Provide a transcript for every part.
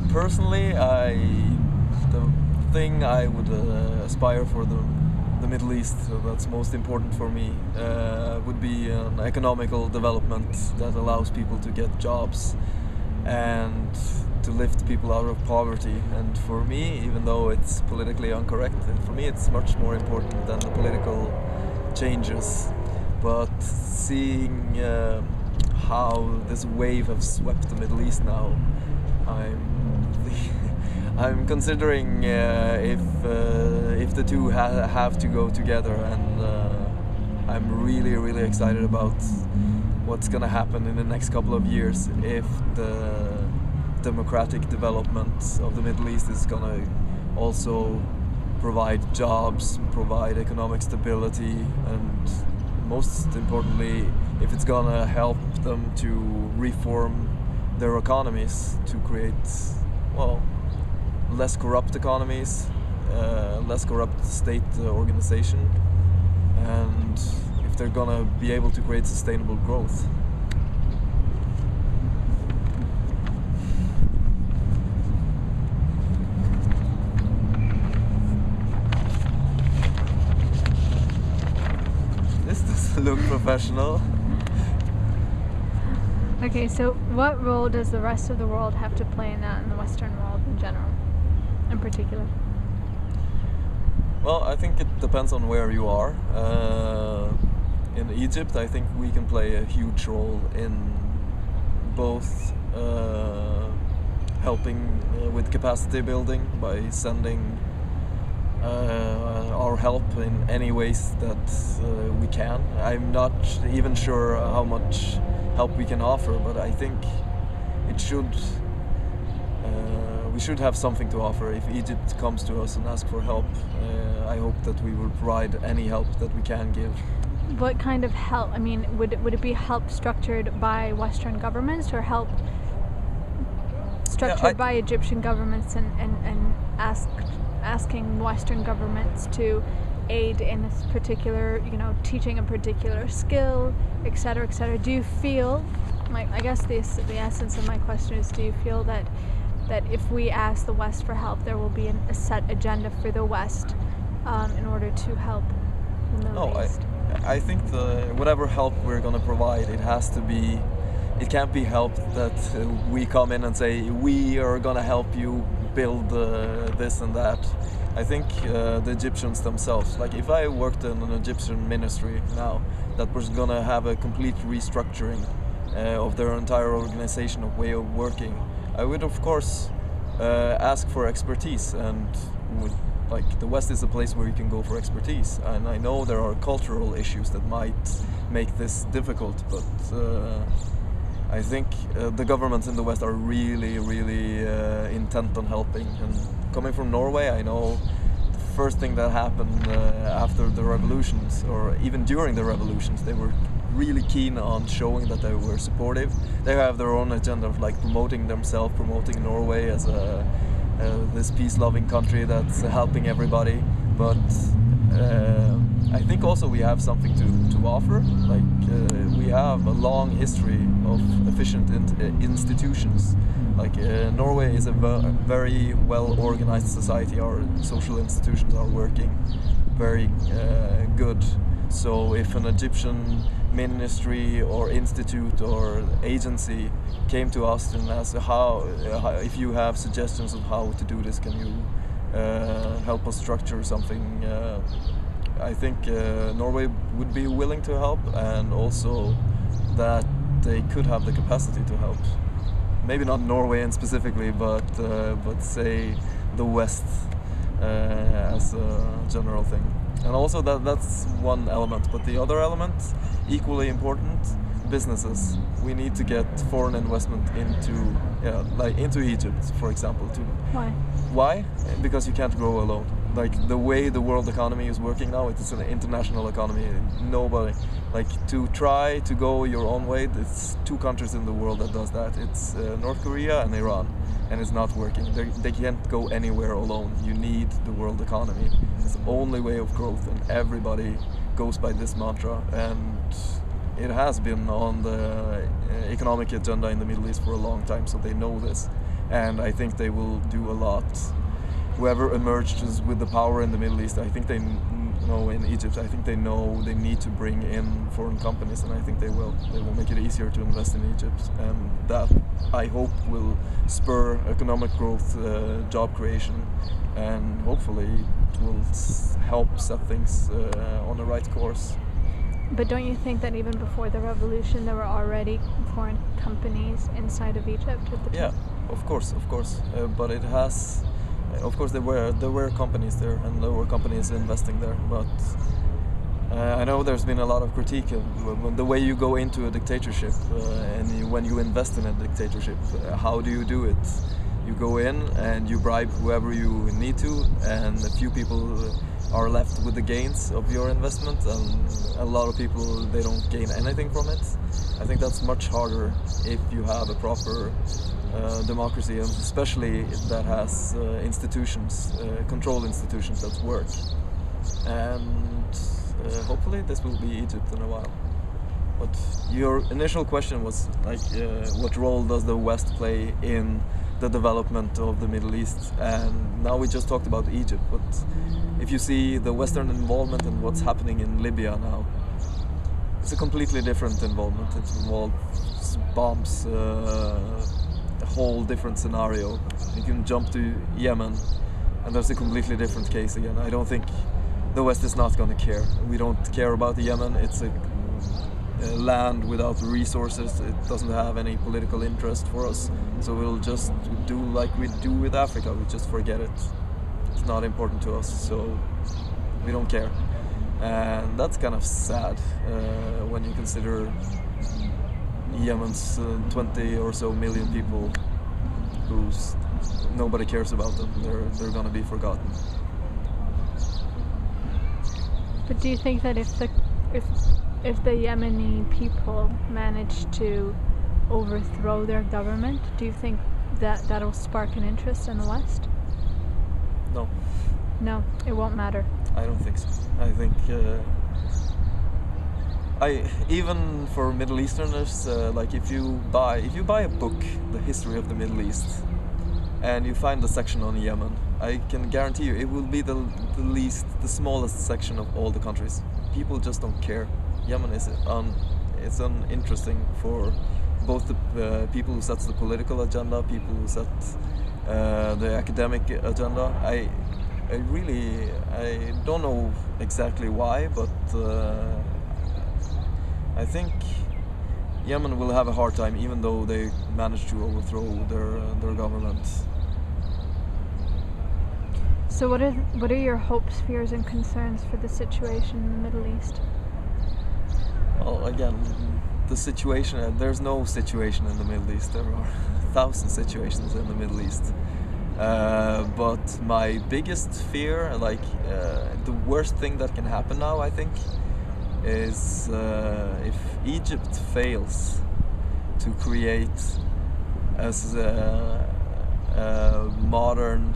Personally, the thing I would aspire for the Middle East, so that's most important for me, would be an economical development that allows people to get jobs and to lift people out of poverty. And for me, even though it's politically incorrect, for me it's much more important than the political changes. But seeing how this wave has swept the Middle East now, I'm considering if the two have to go together, and I'm really excited about what's gonna happen in the next couple of years if the democratic development of the Middle East is gonna also provide jobs, provide economic stability, and most importantly, if it's gonna help them to reform their economies to create, well, less corrupt economies, less corrupt state organization, and if they're gonna be able to create sustainable growth. This doesn't look professional. Okay, so what role does the rest of the world have to play in that, in the Western world in general, in particular? Well, I think it depends on where you are. In Egypt, I think we can play a huge role in both helping with capacity building by sending our help in any ways that we can. I'm not even sure how much help we can offer, but I think it should. We should have something to offer. If Egypt comes to us and asks for help, I hope that we will provide any help that we can give. What kind of help? I mean, would it be help structured by Western governments, or help structured by Egyptian governments and asking Western governments to aid in this particular, teaching a particular skill, etc., etc.? Do you feel, I guess the essence of my question is, do you feel that if we ask the West for help, there will be a set agenda for the West in order to help the Middle East? I think whatever help we're going to provide, it can't be help that we come in and say, we are going to help you build this and that. I think the Egyptians themselves, like if I worked in an Egyptian ministry now that was going to have a complete restructuring of their entire organization of way of working, I would of course ask for expertise, and the West is a place where you can go for expertise. And I know there are cultural issues that might make this difficult, but I think the governments in the West are really intent on helping. And coming from Norway, I know the first thing that happened after the revolutions, or even during the revolutions, they were really keen on showing that they were supportive. They have their own agenda of promoting themselves, promoting Norway as this peace-loving country that's helping everybody. But I think also we have something to offer. We have a long history of efficient institutions. Norway is a very well-organized society. Our social institutions are working very good. So if an Egyptian ministry or institute or agency came to us and asked if you have suggestions of how to do this, can you help us structure something, I think Norway would be willing to help, and also that they could have the capacity to help. Maybe not Norway specifically, but say the West as a general thing. And also that's one element, but the other element, equally important, businesses. We need to get foreign investment into Egypt, for example. Why? Why? Because you can't grow alone. The way the world economy is working now, it's an international economy. Nobody, to try to go your own way, it's two countries in the world that does that. It's North Korea and Iran, and it's not working. They can't go anywhere alone. You need the world economy. It's the only way of growth, and everybody goes by this mantra. And it has been on the economic agenda in the Middle East for a long time, so they know this. and I think they will do a lot. Whoever emerges with the power in the Middle East, I think they know in Egypt, I think they know they need to bring in foreign companies, and I think they will. They will make it easier to invest in Egypt, and that, I hope, will spur economic growth, job creation, and hopefully it will help set things on the right course. But don't you think that even before the revolution there were already foreign companies inside of Egypt at the time? Yeah, of course. But it has, of course, there were companies there, and there were companies investing there. But I know there's been a lot of critique of the way you go into a dictatorship, and when you invest in a dictatorship, how do you do it? You go in and you bribe whoever you need to, and a few people are left with the gains of your investment, and a lot of people, they don't gain anything from it. I think that's much harder if you have a proper democracy, and especially that has institutions, control institutions that work. And hopefully this will be Egypt in a while. But your initial question was like, what role does the West play in the development of the Middle East? And now we just talked about Egypt, but if you see the Western involvement in what's happening in Libya now, it's a completely different involvement. It involves bombs, a whole different scenario. You can jump to Yemen, and there's a completely different case again. I don't think the West is not going to care. We don't care about Yemen. It's a land without resources. It doesn't have any political interest for us, so we'll just do like we do with Africa. We just forget it. It's not important to us, so we don't care. And that's kind of sad when you consider Yemen's 20 or so million people who's nobody cares about them. They're gonna be forgotten. But do you think that if the Yemeni people manage to overthrow their government, do you think that that'll spark an interest in the West? No. No, it won't matter. I don't think so. I think even for Middle Easterners, like if you buy a book, The History of the Middle East, and you find the section on Yemen, I can guarantee you it will be the smallest section of all the countries. People just don't care. Yemen is it's uninteresting for both the people who set the political agenda, people who set the academic agenda. I don't know exactly why, but I think Yemen will have a hard time, even though they managed to overthrow their government. So what are your hopes, fears, and concerns for the situation in the Middle East? Well, again, the situation, there's no situation in the Middle East. There are 1,000 situations in the Middle East. But my biggest fear, the worst thing that can happen now, I think, is if Egypt fails to create as a modern,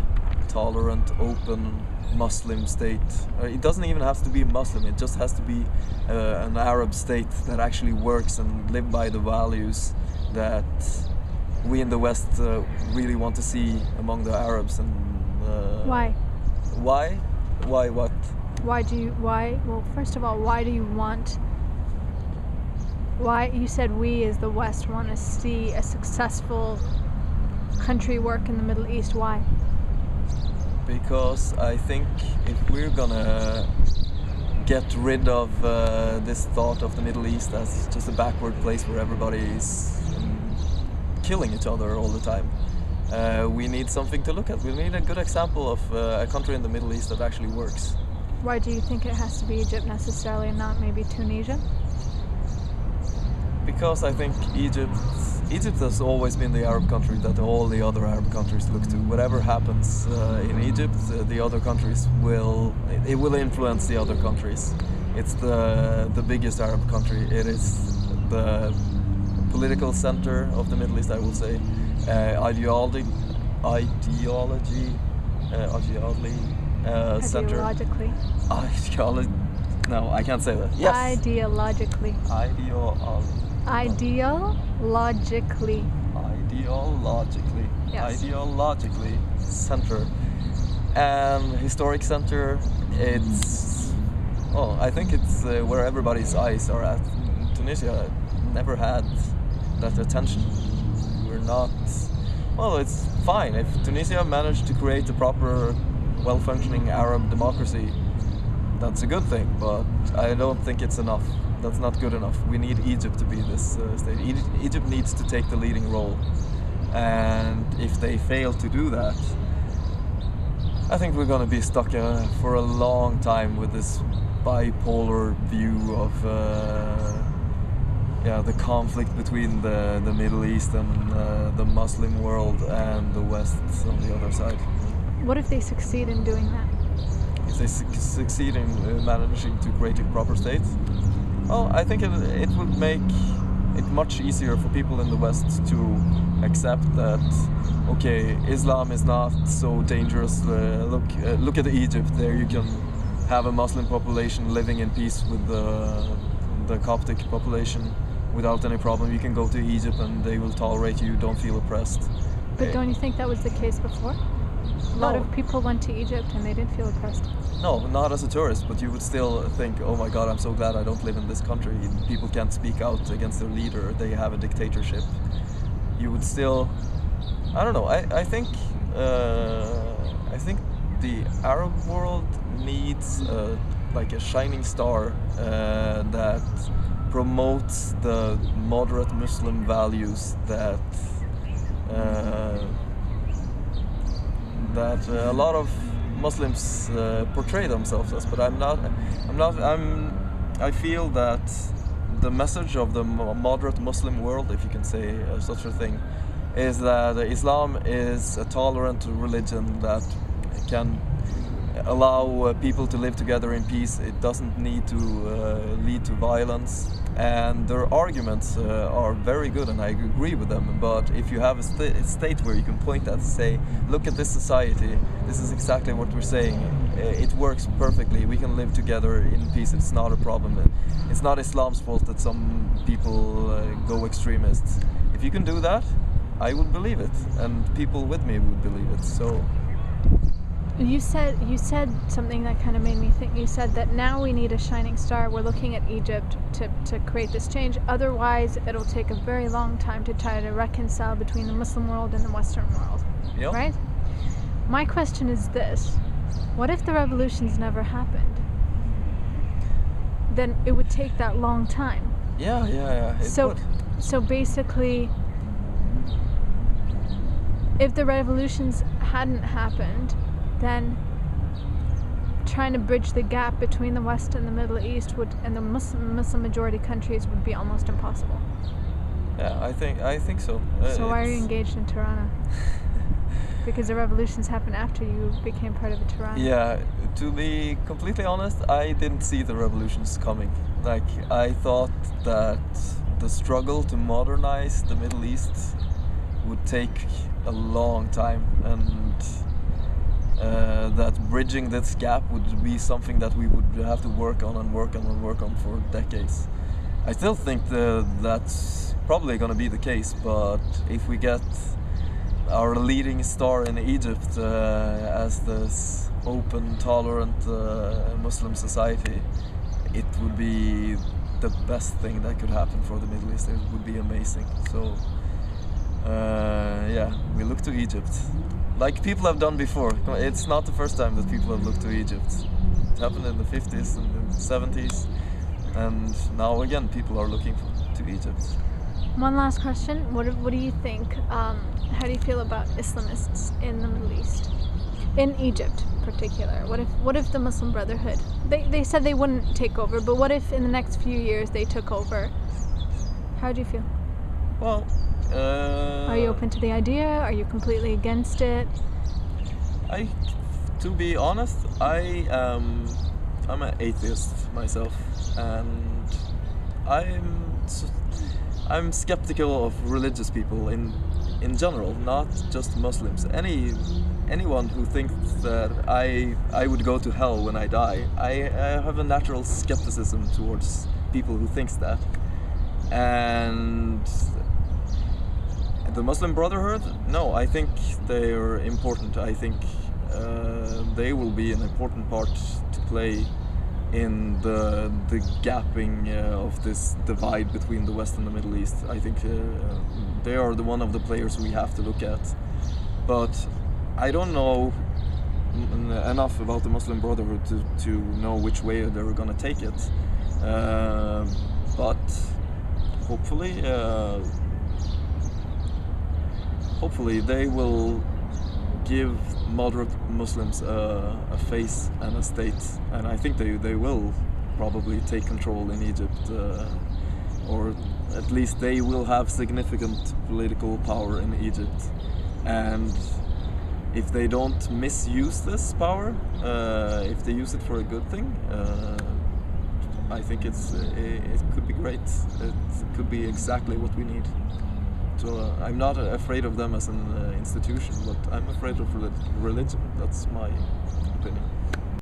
tolerant, open Muslim state. It doesn't even have to be Muslim, it just has to be an Arab state that actually works and live by the values that we in the West really want to see among the Arabs. And Why? Why? Why what? Well, first of all, why do you want... Why, you said we as the West want to see a successful country work in the Middle East. Why? Because I think if we're gonna get rid of this thought of the Middle East as just a backward place where everybody is killing each other all the time, we need something to look at. We need a good example of a country in the Middle East that actually works. Why do you think it has to be Egypt necessarily and not maybe Tunisia? Because I think Egypt has always been the Arab country that all the other Arab countries look to. Whatever happens in Egypt, the other countries will influence the other countries. It's the biggest Arab country. It is the political center of the Middle East, I will say. Ideologically. No, I can't say that. Yes. Ideologically. Ideologically. Yes. ideologically center. And historic center, it's, well, I think it's where everybody's eyes are at. Tunisia never had that attention. We're not, well, it's fine. If Tunisia managed to create a proper, well-functioning Arab democracy, that's a good thing, but I don't think it's enough. That's not good enough. We need Egypt to be this state. Egypt needs to take the leading role. And if they fail to do that, I think we're going to be stuck for a long time with this bipolar view of the conflict between the Middle East and the Muslim world and the West on the other side. What if they succeed in doing that? If they succeed in managing to create a proper state, well, I think it would make it much easier for people in the West to accept that, okay, Islam is not so dangerous. Look at Egypt. There you can have a Muslim population living in peace with the Coptic population without any problem. You can go to Egypt and they will tolerate you. Don't feel oppressed. But don't you think that was the case before? A lot of people went to Egypt and they didn't feel oppressed. No, not as a tourist, but you would still think, oh my God, I'm so glad I don't live in this country. People can't speak out against their leader. They have a dictatorship. You would still, I don't know. I think the Arab world needs like a shining star that promotes the moderate Muslim values that a lot of Muslims portray themselves as, but I feel that the message of the moderate Muslim world, if you can say such a thing, is that Islam is a tolerant religion that can allow people to live together in peace. It doesn't need to lead to violence, and their arguments are very good, and I agree with them. But if you have a state where you can point at and say, look at this society, this is exactly what we're saying, it works perfectly, we can live together in peace, it's not a problem. It's not Islam's fault that some people go extremists. If you can do that, I would believe it, and people with me would believe it. So you said something that kind of made me think. You said that now we need a shining star. We're looking at Egypt to create this change. Otherwise, it'll take a very long time to try to reconcile between the Muslim world and the Western world. Yep. Right? My question is this. What if the revolutions never happened? Then it would take that long time. Yeah. So basically, if the revolutions hadn't happened, then trying to bridge the gap between the West and the Middle East and the Muslim majority countries would be almost impossible. Yeah, I think so. So why are you engaged in Tirana? Because the revolutions happened after you became part of a Tirana. Yeah, to be completely honest, I didn't see the revolutions coming. Like, I thought that the struggle to modernize the Middle East would take a long time, and that bridging this gap would be something that we would have to work on for decades. I still think that's probably going to be the case, but if we get our leading star in Egypt as this open, tolerant Muslim society, it would be the best thing that could happen for the Middle East. It would be amazing. So we look to Egypt. Like people have done before. It's not the first time that people have looked to Egypt. It happened in the 50s and the 70s, and now again people are looking to Egypt. One last question. What do you think? How do you feel about Islamists in the Middle East? In Egypt in particular? What if the Muslim Brotherhood, they said they wouldn't take over, but what if in the next few years they took over? How do you feel? Well, are you open to the idea? Are you completely against it? To be honest, I'm an atheist myself, and I'm skeptical of religious people in general, not just Muslims. Anyone who thinks that I would go to hell when I die, I have a natural skepticism towards people who thinks that, and The Muslim Brotherhood? No, I think they are important. I think they will be an important part to play in the gapping of this divide between the West and the Middle East. I think they are one of the players we have to look at. But I don't know enough about the Muslim Brotherhood to know which way they're gonna take it. But hopefully they will give moderate Muslims a face and a state, and I think they will probably take control in Egypt, or at least they will have significant political power in Egypt. And if they don't misuse this power, if they use it for a good thing, I think it could be great. It could be exactly what we need. So I'm not afraid of them as an institution, but I'm afraid of religion. That's my opinion.